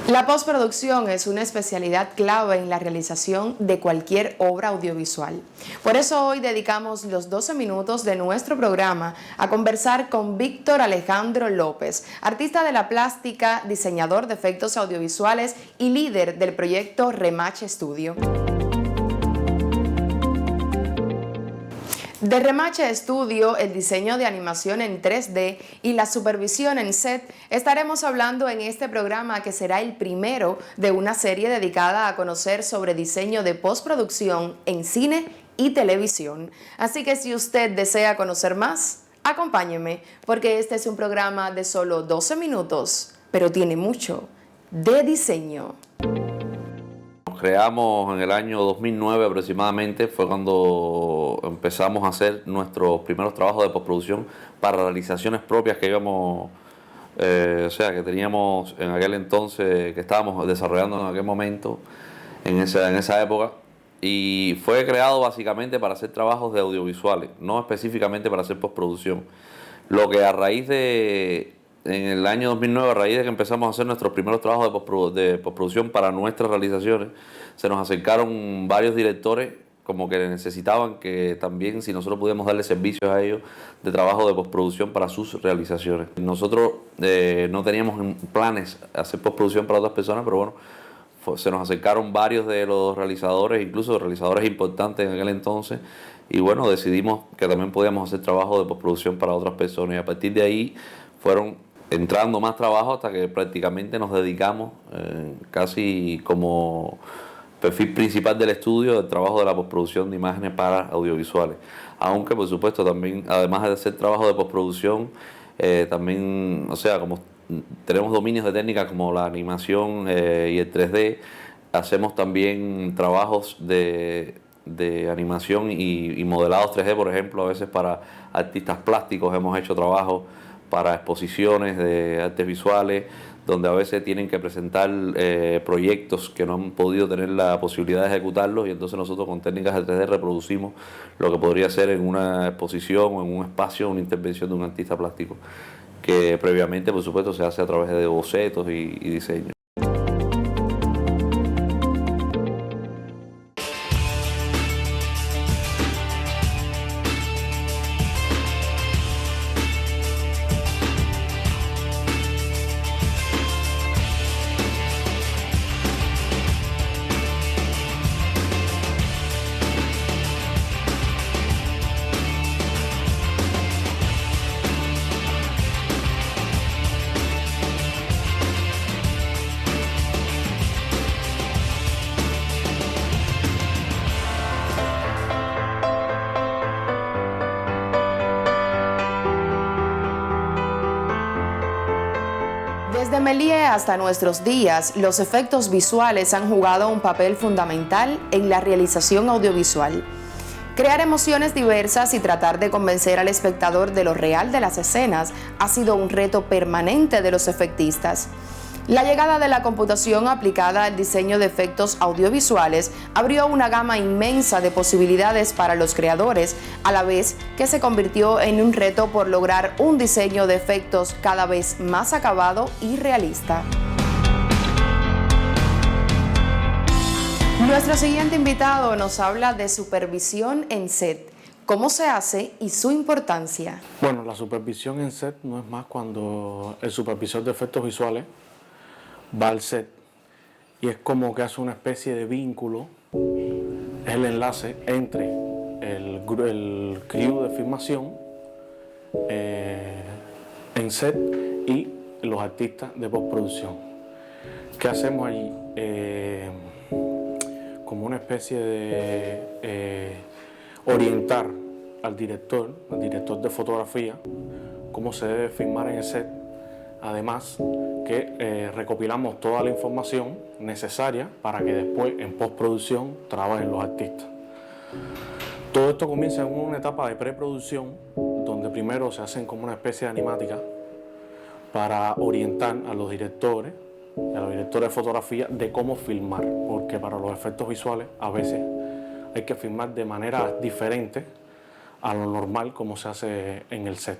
La postproducción es una especialidad clave en la realización de cualquier obra audiovisual. Por eso hoy dedicamos los 12 minutos de nuestro programa a conversar con Víctor Alejandro López, artista de la plástica, diseñador de efectos audiovisuales y líder del proyecto Rematch Studio. De Rematch Studio, el diseño de animación en 3D y la supervisión en set, estaremos hablando en este programa que será el primero de una serie dedicada a conocer sobre diseño de postproducción en cine y televisión. Así que si usted desea conocer más, acompáñeme, porque este es un programa de solo 12 minutos, pero tiene mucho de diseño. Creamos en el año 2009 aproximadamente, fue cuando empezamos a hacer nuestros primeros trabajos de postproducción para realizaciones propias que íbamos, que teníamos en aquel entonces, que estábamos desarrollando en aquel momento, en esa época. Y fue creado básicamente para hacer trabajos de audiovisuales, no específicamente para hacer postproducción. Lo que en el año 2009, a raíz de que empezamos a hacer nuestros primeros trabajos de postproducción para nuestras realizaciones, se nos acercaron varios directores como que necesitaban que también, si nosotros pudiéramos darle servicios a ellos de trabajo de postproducción para sus realizaciones. Nosotros no teníamos planes de hacer postproducción para otras personas, pero bueno, se nos acercaron varios de los realizadores, incluso realizadores importantes en aquel entonces, y bueno, decidimos que también podíamos hacer trabajo de postproducción para otras personas, y a partir de ahí fueron entrando más trabajo hasta que prácticamente nos dedicamos casi como perfil principal del estudio del trabajo de la postproducción de imágenes para audiovisuales. Aunque por supuesto también, además de hacer trabajo de postproducción, también, como tenemos dominios de técnica como la animación y el 3D, hacemos también trabajos de animación y modelados 3D, por ejemplo, a veces para artistas plásticos hemos hecho trabajos para exposiciones de artes visuales, donde a veces tienen que presentar proyectos que no han podido tener la posibilidad de ejecutarlos, y entonces nosotros con técnicas de 3D reproducimos lo que podría ser en una exposición o en un espacio, una intervención de un artista plástico, que previamente, por supuesto, se hace a través de bocetos y diseños. Desde Méliès hasta nuestros días, los efectos visuales han jugado un papel fundamental en la realización audiovisual. Crear emociones diversas y tratar de convencer al espectador de lo real de las escenas ha sido un reto permanente de los efectistas. La llegada de la computación aplicada al diseño de efectos audiovisuales abrió una gama inmensa de posibilidades para los creadores, a la vez que se convirtió en un reto por lograr un diseño de efectos cada vez más acabado y realista. Nuestro siguiente invitado nos habla de supervisión en set, cómo se hace y su importancia. Bueno, la supervisión en set no es más cuando el supervisor de efectos visuales va al set y es como que hace una especie de vínculo, es el enlace entre el crew de filmación en set y los artistas de postproducción. ¿Qué hacemos allí? Como una especie de orientar al director de fotografía, cómo se debe filmar en el set, además que recopilamos toda la información necesaria para que después en postproducción trabajen los artistas. Todo esto comienza en una etapa de preproducción donde primero se hacen como una especie de animática para orientar a los directores y a los directores de fotografía de cómo filmar, porque para los efectos visuales a veces hay que filmar de manera diferente a lo normal como se hace en el set.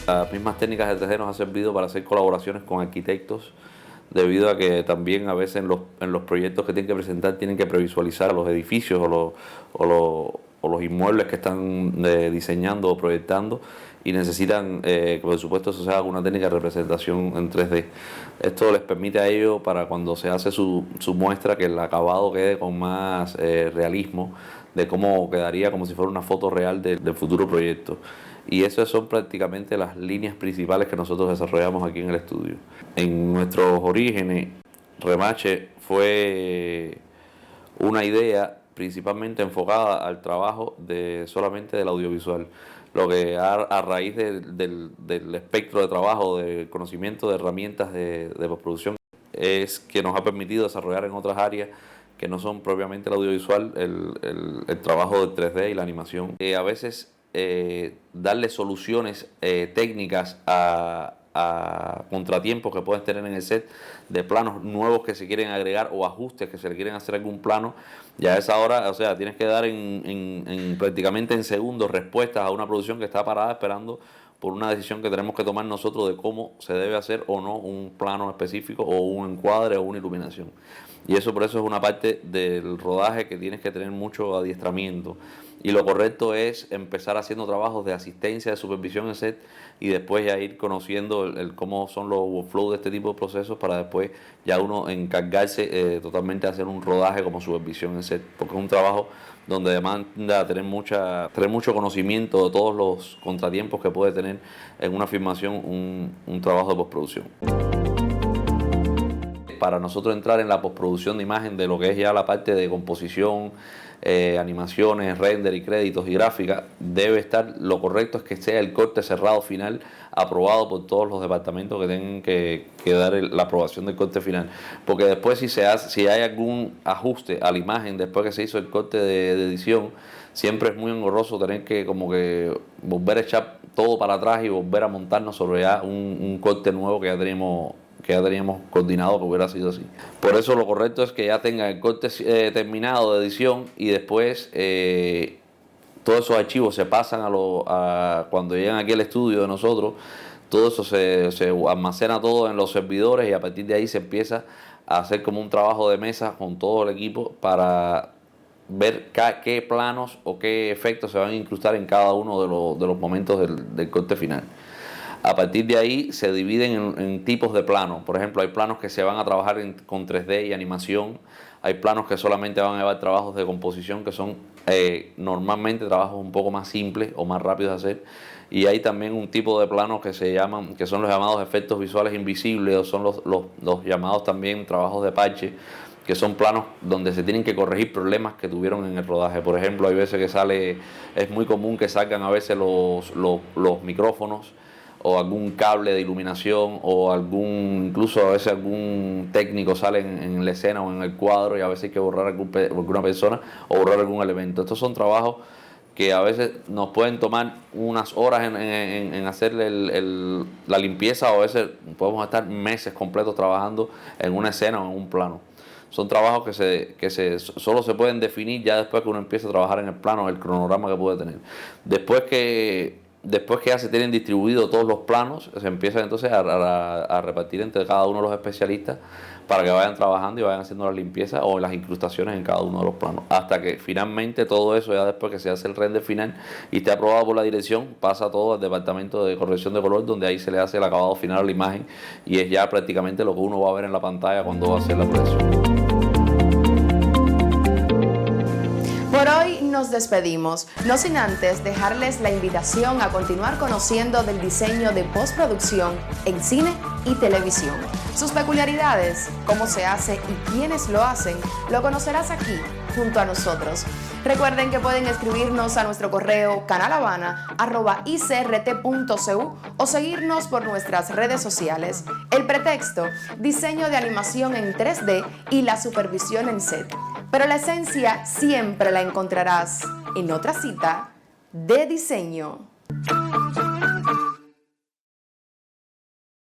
Las mismas técnicas de 3D nos han servido para hacer colaboraciones con arquitectos, debido a que también a veces en los proyectos que tienen que presentar tienen que previsualizar los edificios o los inmuebles que están diseñando o proyectando, y necesitan que por supuesto se haga una técnica de representación en 3D. Esto les permite a ellos, para cuando se hace su muestra, que el acabado quede con más realismo, de cómo quedaría como si fuera una foto real del futuro proyecto. Y esas son prácticamente las líneas principales que nosotros desarrollamos aquí en el estudio. En nuestros orígenes, Remache fue una idea principalmente enfocada al trabajo solamente del audiovisual. Lo que a raíz del espectro de trabajo, del conocimiento de herramientas de postproducción, es que nos ha permitido desarrollar en otras áreas que no son propiamente el audiovisual, el trabajo del 3D y la animación. A veces darle soluciones técnicas a contratiempos que pueden tener en el set, de planos nuevos que se quieren agregar o ajustes que se le quieren hacer a algún plano. Ya a esa hora, o sea, tienes que dar prácticamente en segundos respuestas a una producción que está parada esperando por una decisión que tenemos que tomar nosotros de cómo se debe hacer o no un plano específico o un encuadre o una iluminación. Y eso, por eso es una parte del rodaje que tienes que tener mucho adiestramiento. Y lo correcto es empezar haciendo trabajos de asistencia, de supervisión en set, y después ya ir conociendo cómo son los workflows de este tipo de procesos, para después ya uno encargarse totalmente de hacer un rodaje como supervisión en set, porque es un trabajo donde demanda tener mucho conocimiento de todos los contratiempos que puede tener en una filmación un trabajo de postproducción. Para nosotros entrar en la postproducción de imagen de lo que es ya la parte de composición, animaciones, render y créditos y gráfica, debe estar, lo correcto es que sea el corte cerrado final aprobado por todos los departamentos que tengan que dar la aprobación del corte final, porque después si hay algún ajuste a la imagen después que se hizo el corte de edición, siempre es muy engorroso tener que como que volver a echar todo para atrás y volver a montarnos sobre ya un corte nuevo que ya teníamos coordinado que hubiera sido así. Por eso lo correcto es que ya tenga el corte terminado de edición, y después todos esos archivos se pasan cuando llegan aquí al estudio de nosotros, todo eso se almacena todo en los servidores y a partir de ahí se empieza a hacer como un trabajo de mesa con todo el equipo para ver qué planos o qué efectos se van a incrustar en cada uno de los momentos del corte final. A partir de ahí se dividen en tipos de planos. Por ejemplo, hay planos que se van a trabajar con 3D y animación. Hay planos que solamente van a llevar trabajos de composición, que son normalmente trabajos un poco más simples o más rápidos de hacer. Y hay también un tipo de planos que son los llamados efectos visuales invisibles, o son los llamados también trabajos de parche, que son planos donde se tienen que corregir problemas que tuvieron en el rodaje. Por ejemplo, hay veces que es muy común que salgan a veces los micrófonos, o algún cable de iluminación, o incluso a veces algún técnico sale en la escena o en el cuadro, y a veces hay que borrar alguna persona o borrar algún elemento. Estos son trabajos que a veces nos pueden tomar unas horas en hacer la limpieza, o a veces podemos estar meses completos trabajando en una escena o en un plano. Son trabajos que solo se pueden definir ya después que uno empieza a trabajar en el plano, el cronograma que puede tener. Después que ya se tienen distribuidos todos los planos, se empieza entonces a repartir entre cada uno de los especialistas para que vayan trabajando y vayan haciendo la limpieza o las incrustaciones en cada uno de los planos. Hasta que finalmente todo eso, ya después que se hace el render final y esté aprobado por la dirección, pasa todo al departamento de corrección de color, donde ahí se le hace el acabado final a la imagen, y es ya prácticamente lo que uno va a ver en la pantalla cuando va a hacer la proyección. Por hoy nos despedimos, no sin antes dejarles la invitación a continuar conociendo del diseño de postproducción en cine y televisión. Sus peculiaridades, cómo se hace y quiénes lo hacen, lo conocerás aquí, junto a nosotros. Recuerden que pueden escribirnos a nuestro correo canalhabana@icrt.cu o seguirnos por nuestras redes sociales. El pretexto, diseño de animación en 3D y la supervisión en set. Pero la esencia siempre la encontrarás en otra cita de diseño.